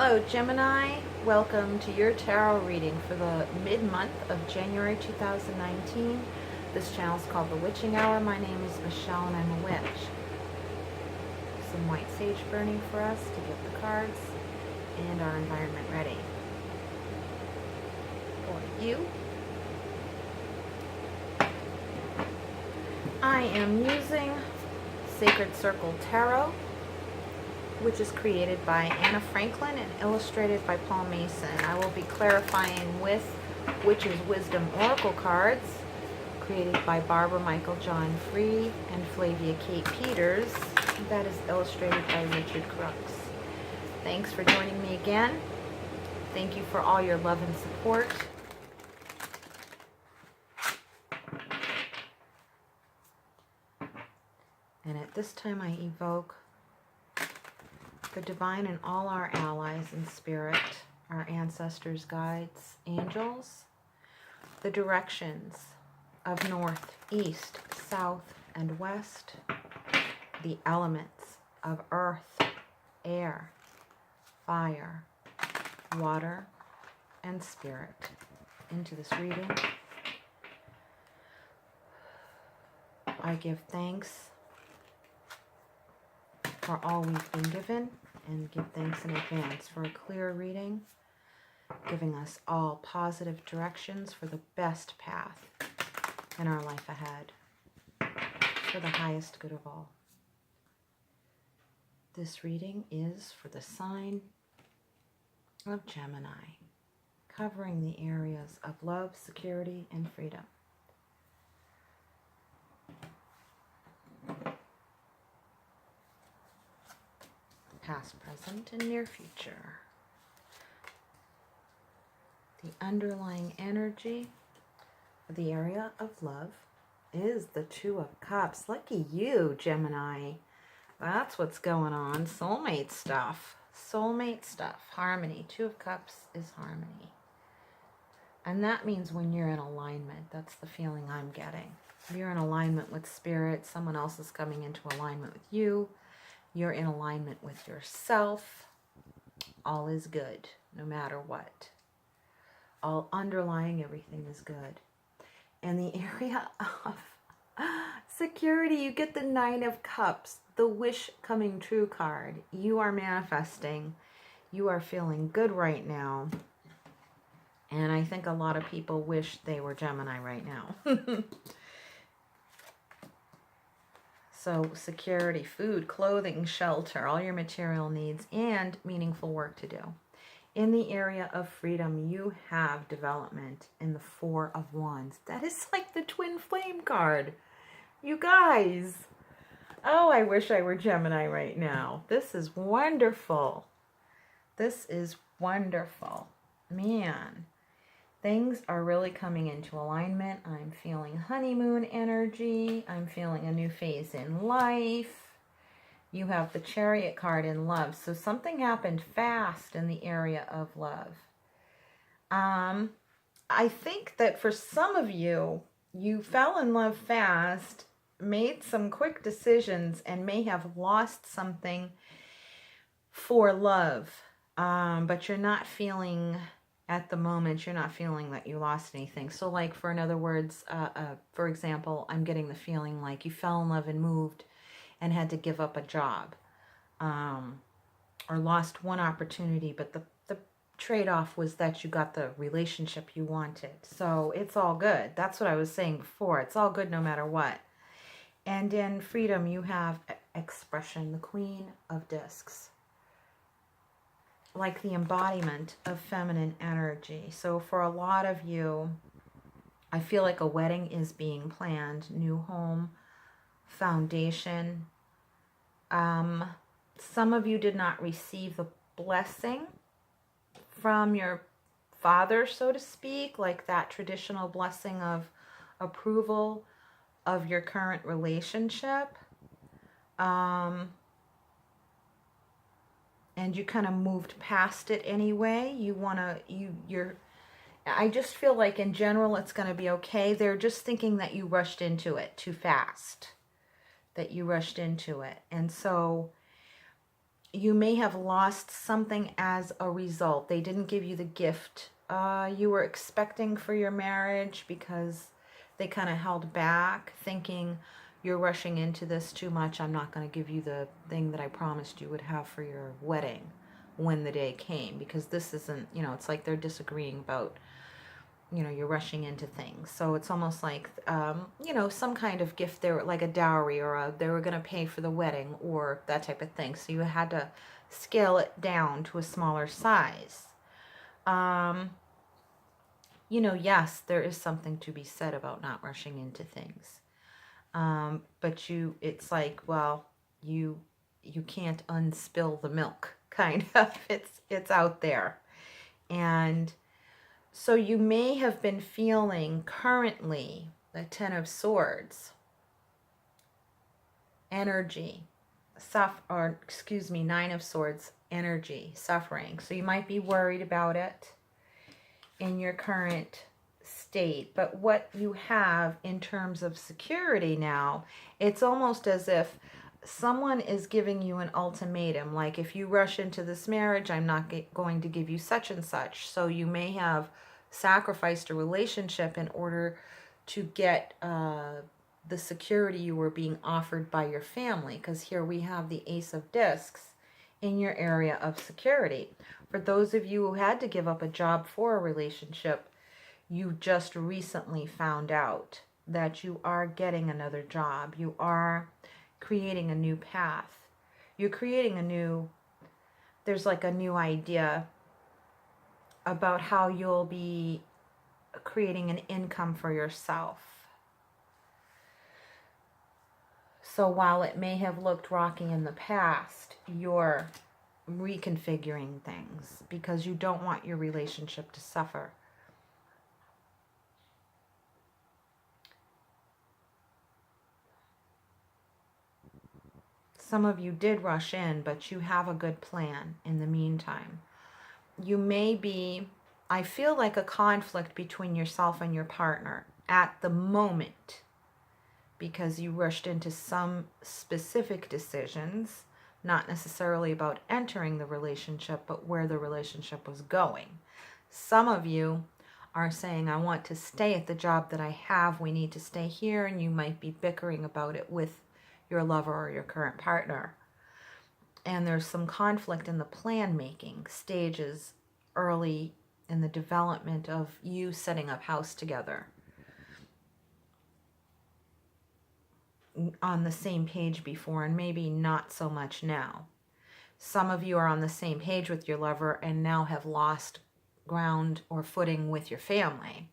Hello Gemini, welcome to your tarot reading for the mid-month of January 2019. This channel is called The Witching Hour. My name is Michelle and I'm a witch. Some white sage burning for us to get the cards and our environment ready. For you, I am using Sacred Circle Tarot, which is created by Anna Franklin and illustrated by Paul Mason. I will be clarifying with Witch's Wisdom Oracle cards, created by Barbara Michael John Free and Flavia Kate Peters. That is illustrated by Richard Crooks. Thanks for joining me again. Thank you for all your love and support. And at this time I evoke the divine and all our allies in spirit, our ancestors, guides, angels, the directions of north, east, south, and west, the elements of earth, air, fire, water, and spirit into this reading. I give thanks for all we've been given, and give thanks in advance for a clear reading, giving us all positive directions for the best path in our life ahead, for the highest good of all. This reading is for the sign of Gemini, covering the areas of love, security, and freedom. Past, present, and near future. The underlying energy of the area of love is the Two of Cups. Lucky you, Gemini. That's what's going on. Soulmate stuff. Soulmate stuff. Harmony. Two of Cups is harmony. And that means when you're in alignment. That's the feeling I'm getting. You're in alignment with spirit. Someone else is coming into alignment with you. You're in alignment with yourself. All is good, no matter what. All underlying everything is good. And the area of security, you get the Nine of Cups, the wish coming true card. You are manifesting. You are feeling good right now. And I think a lot of people wish they were Gemini right now. So security, food, clothing, shelter, all your material needs, and meaningful work to do. In the area of freedom, you have development in the Four of Wands. That is like the twin flame card. You guys. Oh, I wish I were Gemini right now. This is wonderful. This is wonderful. Man. Things are really coming into alignment. I'm feeling honeymoon energy. I'm feeling a new phase in life. You have the Chariot card in love. So something happened fast in the area of love. I think that for some of you, you fell in love fast, made some quick decisions, and may have lost something for love. But you're not feeling... At the moment, you're not feeling that you lost anything. So like, for in other words, for example, I'm getting the feeling like you fell in love and moved and had to give up a job, or lost one opportunity, but the trade-off was that you got the relationship you wanted. So it's all good. That's what I was saying before. It's all good no matter what. And in freedom, you have expression, the Queen of Discs. Like the embodiment of feminine energy. So for a lot of you, I feel like a wedding is being planned. New home, foundation. Some of you did not receive the blessing from your father, so to speak, like that traditional blessing of approval of your current relationship. And you kind of moved past it anyway. I just feel like in general it's going to be okay. They're just thinking that you rushed into it too fast. And so you may have lost something as a result. They didn't give you the gift you were expecting for your marriage because they kind of held back, thinking you're rushing into this too much. I'm not going to give you the thing that I promised you would have for your wedding when the day came, because this isn't, it's like they're disagreeing about, you're rushing into things. So it's almost like, some kind of gift there, like a dowry, or they were going to pay for the wedding or that type of thing. So you had to scale it down to a smaller size. Yes, there is something to be said about not rushing into things. But it's like, well, you can't unspill the milk, kind of. It's out there. And so you may have been feeling currently the Ten of Swords energy, Nine of Swords energy, suffering. So you might be worried about it in your current state. But what you have in terms of security now, it's almost as if someone is giving you an ultimatum. Like, if you rush into this marriage, I'm not going to give you such and such. So you may have sacrificed a relationship in order to get the security you were being offered by your family. Because here we have the Ace of Discs in your area of security. For those of you who had to give up a job for a relationship, you just recently found out that you are getting another job. You are creating a new path. You're creating there's like a new idea about how you'll be creating an income for yourself. So while it may have looked rocky in the past, you're reconfiguring things because you don't want your relationship to suffer. Some of you did rush in, but you have a good plan in the meantime. You may be, I feel like, a conflict between yourself and your partner at the moment because you rushed into some specific decisions, not necessarily about entering the relationship, but where the relationship was going. Some of you are saying, I want to stay at the job that I have. We need to stay here. And you might be bickering about it with your lover or your current partner. And there's some conflict in the plan making stages early in the development of you setting up house together on the same page before, and maybe not so much now. Some of you are on the same page with your lover and now have lost ground or footing with your family.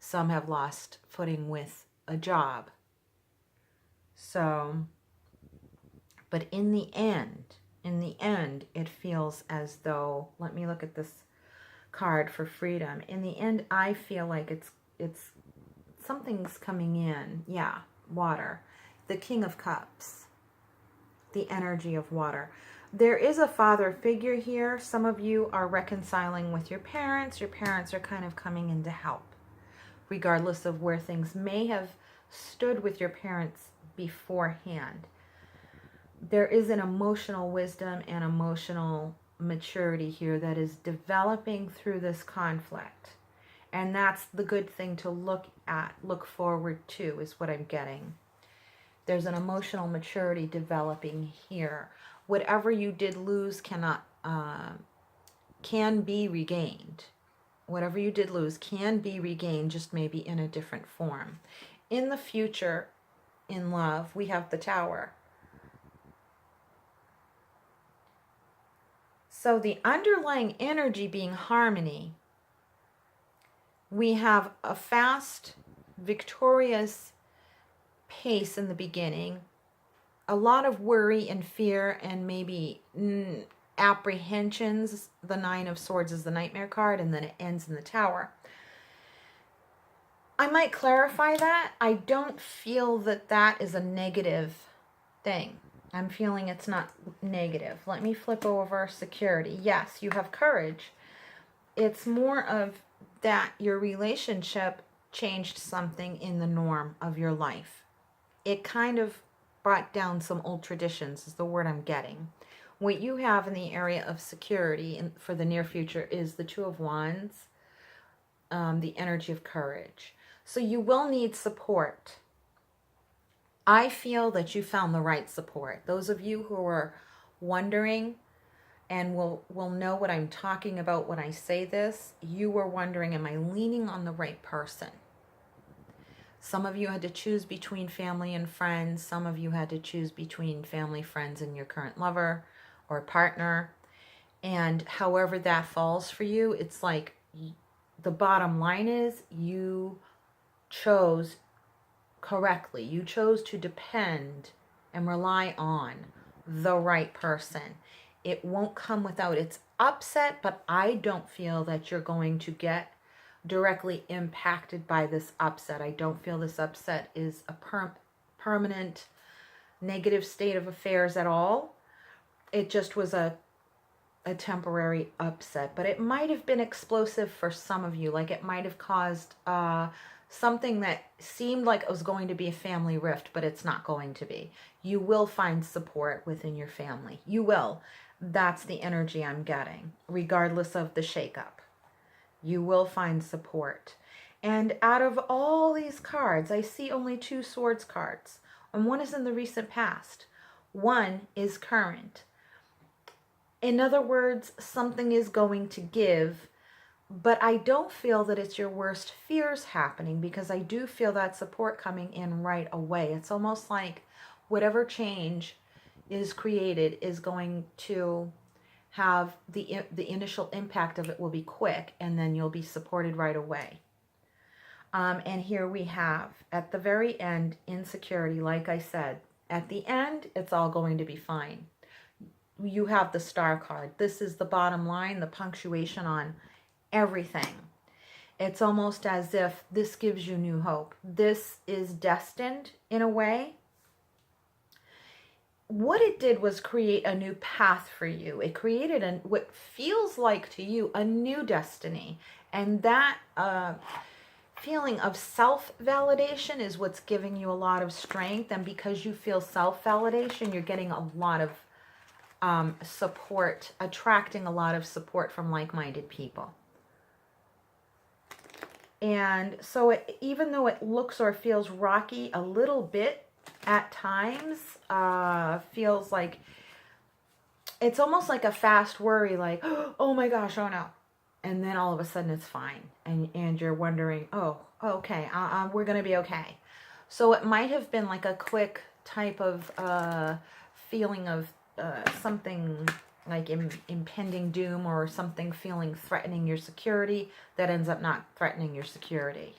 Some have lost footing with a job. So, but in the end, it feels as though, let me look at this card for freedom. In the end, I feel like it's something's coming in. Yeah, water. The King of Cups. The energy of water. There is a father figure here. Some of you are reconciling with your parents. Your parents are kind of coming in to help, regardless of where things may have stood with your parents beforehand. There is an emotional wisdom and emotional maturity here that is developing through this conflict. And that's the good thing to look forward to, is what I'm getting. There's an emotional maturity developing here. Whatever you did lose can be regained. Whatever you did lose can be regained, just maybe in a different form. In the future, in love, we have the Tower. So the underlying energy being harmony, we have a fast, victorious pace in the beginning, a lot of worry and fear and maybe apprehensions. The Nine of Swords is the Nightmare card, and then it ends in the Tower. I might clarify that. I don't feel that that is a negative thing. I'm feeling it's not negative. Let me flip over security. Yes, you have courage. It's more of that your relationship changed something in the norm of your life. It kind of brought down some old traditions, is the word I'm getting. What you have in the area of security for the near future is the Two of Wands, the energy of courage. So you will need support. I feel that you found the right support. Those of you who are wondering and will know what I'm talking about when I say this, you were wondering, am I leaning on the right person? Some of you had to choose between family and friends. Some of you had to choose between family, friends, and your current lover or partner. And however that falls for you, it's like the bottom line is you chose correctly. You chose to depend and rely on the right person. It won't come without its upset, but I don't feel that you're going to get directly impacted by this upset. I don't feel this upset is a permanent negative state of affairs at all. It just was a temporary upset, but it might have been explosive for some of you. Like it might have caused something that seemed like it was going to be a family rift, but it's not going to be. You will find support within your family. You will. That's the energy I'm getting, regardless of the shakeup. You will find support. And out of all these cards, I see only 2 swords cards. And one is in the recent past. One is current. In other words, something is going to give, but I don't feel that it's your worst fears happening, because I do feel that support coming in right away. It's almost like whatever change is created is going to have the initial impact of it will be quick, and then you'll be supported right away. And here we have, at the very end, insecurity. Like I said, at the end, it's all going to be fine. You have the Star card. This is the bottom line, the punctuation on everything. It's almost as if this gives you new hope. This is destined in a way. What it did was create a new path for you. It created what feels like to you a new destiny. And that feeling of self-validation is what's giving you a lot of strength. And because you feel self-validation, you're getting a lot of support, attracting a lot of support from like-minded people. And so even though it looks or feels rocky a little bit at times, feels like it's almost like a fast worry, like, oh my gosh, oh no. And then all of a sudden it's fine. And you're wondering, oh, okay, we're going to be okay. So it might have been like a quick type of feeling of something like impending doom, or something feeling threatening your security that ends up not threatening your security.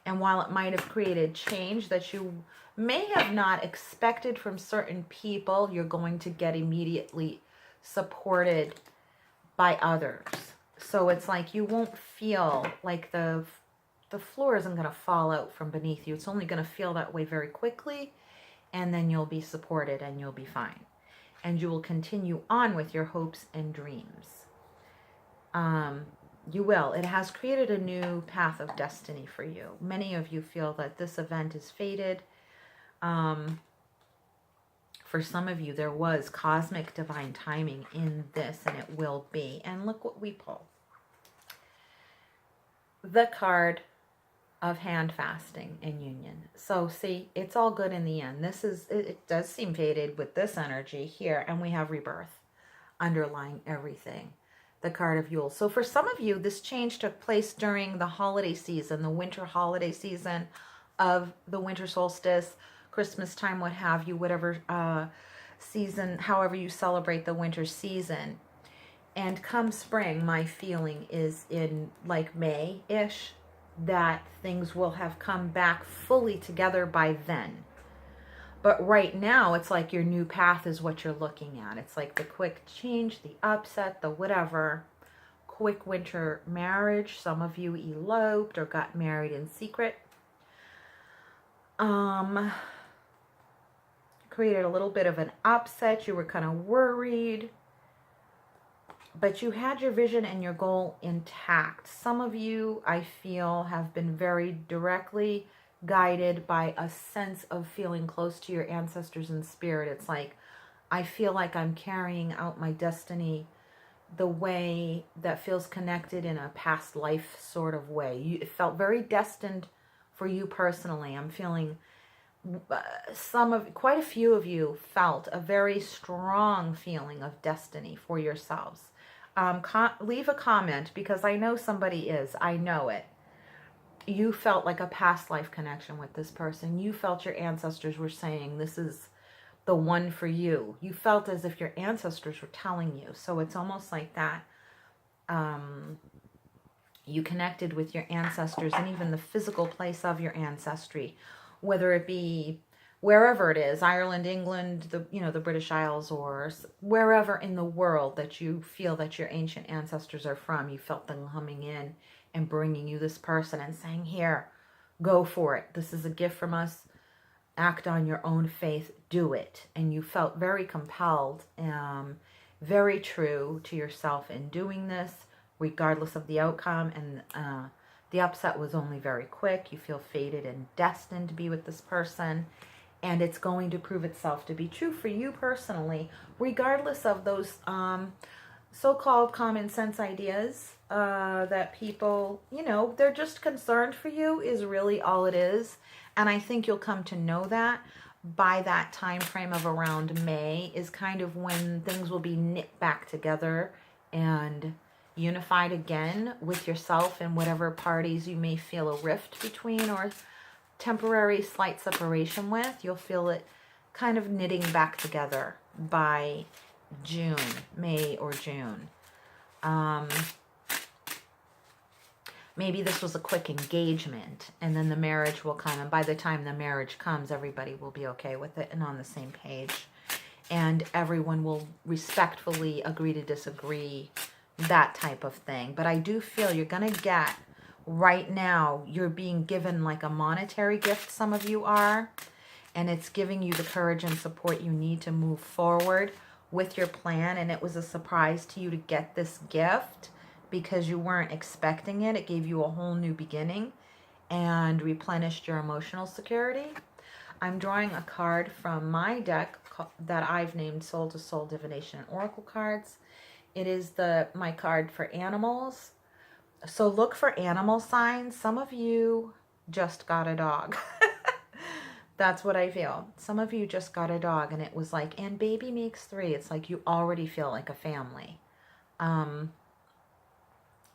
And while it might have created change that you may have not expected from certain people, you're going to get immediately supported by others. So it's like you won't feel like the floor isn't going to fall out from beneath you. It's only going to feel that way very quickly, and then you'll be supported and you'll be fine. And you will continue on with your hopes and dreams. You will. It has created a new path of destiny for you. Many of you feel that this event is fated. For some of you, there was cosmic divine timing in this, and it will be. And look what we pull. The card of hand fasting and union. So see, it's all good in the end. It does seem fated with this energy here, and we have rebirth underlying everything. The card of Yule. So for some of you, this change took place during the holiday season, the winter holiday season of the winter solstice, Christmas time, what have you, whatever season, however you celebrate the winter season. And come spring, my feeling is in like May-ish, that things will have come back fully together by then. But right now, it's like your new path is what you're looking at. It's like the quick change, the upset, the whatever. Quick winter marriage. Some of you eloped or got married in secret. Created a little bit of an upset. You were kind of worried. But you had your vision and your goal intact. Some of you, I feel, have been very directly guided by a sense of feeling close to your ancestors in spirit. It's like, I feel like I'm carrying out my destiny the way that feels connected in a past life sort of way. It felt very destined for you personally. I'm feeling quite a few of you felt a very strong feeling of destiny for yourselves. Leave a comment, because I know somebody is. I know it. You felt like a past life connection with this person. You felt your ancestors were saying, this is the one for you. You felt as if your ancestors were telling you. So it's almost like that. You connected with your ancestors and even the physical place of your ancestry, whether it be wherever it is, Ireland, England, the British Isles, or wherever in the world that you feel that your ancient ancestors are from. You felt them coming in and bringing you this person and saying, here, go for it. This is a gift from us. Act on your own faith. Do it. And you felt very compelled, very true to yourself in doing this, regardless of the outcome. And the upset was only very quick. You feel fated and destined to be with this person. And it's going to prove itself to be true for you personally, regardless of those so-called common sense ideas that people, they're just concerned for you is really all it is. And I think you'll come to know that by that time frame of around May is kind of when things will be knit back together and unified again with yourself and whatever parties you may feel a rift between or temporary slight separation with. You'll feel it kind of knitting back together by June, May or June. Maybe this was a quick engagement and then the marriage will come. And by the time the marriage comes, everybody will be okay with it and on the same page. And everyone will respectfully agree to disagree, that type of thing. But I do feel you're going to get, right now, you're being given like a monetary gift, some of you are. And it's giving you the courage and support you need to move forward with your plan. And it was a surprise to you to get this gift, because you weren't expecting it. It gave you a whole new beginning and replenished your emotional security. I'm drawing a card from my deck that I've named Soul to Soul Divination and Oracle cards. It is my card for animals. So look for animal signs. Some of you just got a dog. That's what I feel. Some of you just got a dog and it was like, and baby makes 3. It's like you already feel like a family.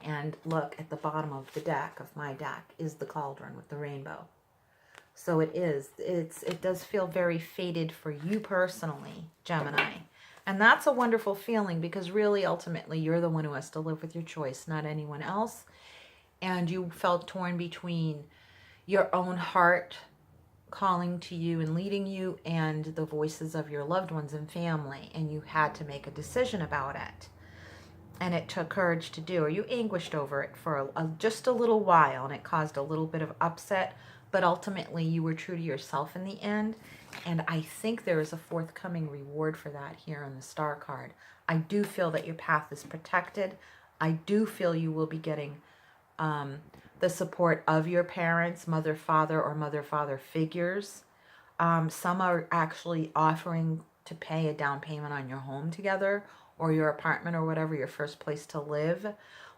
And look at the bottom of the deck, of my deck, is the cauldron with the rainbow. So it does feel very fated for you personally, Gemini. And that's a wonderful feeling, because really, ultimately, you're the one who has to live with your choice, not anyone else. And you felt torn between your own heart calling to you and leading you and the voices of your loved ones and family. And you had to make a decision about it. And it took courage to do, or you anguished over it for just a little while, and it caused a little bit of upset, but ultimately you were true to yourself in the end, and I think there is a forthcoming reward for that here in the Star card. I do feel that your path is protected. I do feel you will be getting the support of your parents, mother, father, or mother-father figures. Some are actually offering to pay a down payment on your home together, or your apartment, or whatever, your first place to live.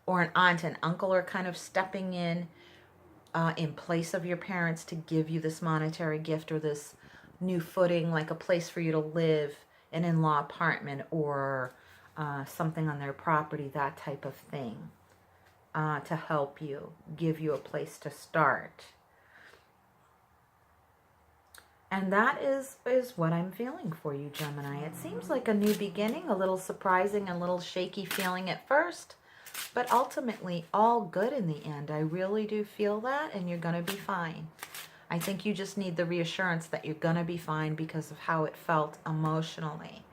Or an aunt and uncle are kind of stepping in place of your parents to give you this monetary gift or this new footing, like a place for you to live, an in-law apartment, or something on their property, that type of thing, to help you, give you a place to start. And that is what I'm feeling for you, Gemini. It seems like a new beginning, a little surprising, a little shaky feeling at first, but ultimately all good in the end. I really do feel that, and you're going to be fine. I think you just need the reassurance that you're going to be fine because of how it felt emotionally.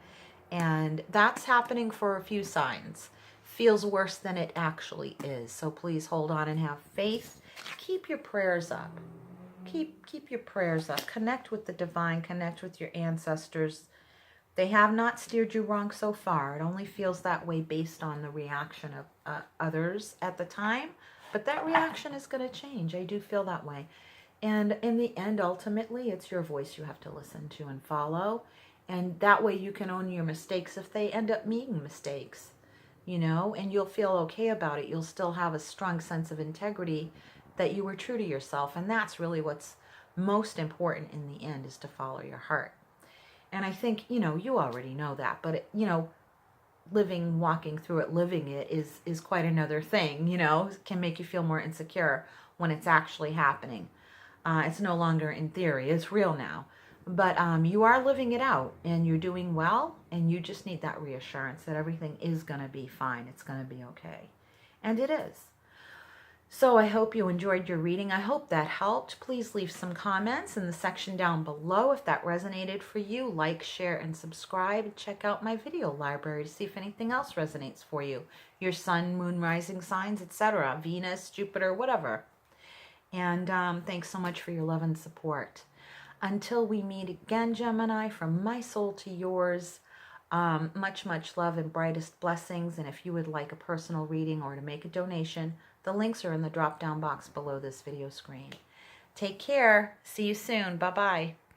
And that's happening for a few signs. Feels worse than it actually is. So please hold on and have faith. Keep your prayers up. Keep your prayers up. Connect with the divine. Connect with your ancestors. They have not steered you wrong so far. It only feels that way based on the reaction of others at the time. But that reaction is going to change. I do feel that way. And in the end, ultimately, it's your voice you have to listen to and follow. And that way you can own your mistakes if they end up being mistakes, you know, and you'll feel okay about it. You'll still have a strong sense of integrity that you were true to yourself. And that's really what's most important in the end, is to follow your heart. And I think, you know, you already know that, but, you know, walking through it, living it is quite another thing, you know. It can make you feel more insecure when it's actually happening. It's no longer in theory, it's real now. But you are living it out, and you're doing well, and you just need that reassurance that everything is going to be fine. It's going to be okay. And it is. So I hope you enjoyed your reading. I hope that helped. Please leave some comments in the section down below if that resonated for you. Like, share, and subscribe. And check out my video library to see if anything else resonates for you. Your sun, moon, rising signs, etc. Venus, Jupiter, whatever. And thanks so much for your love and support. Until we meet again, Gemini, from my soul to yours, much, much love and brightest blessings. And if you would like a personal reading or to make a donation, the links are in the drop-down box below this video screen. Take care. See you soon. Bye-bye.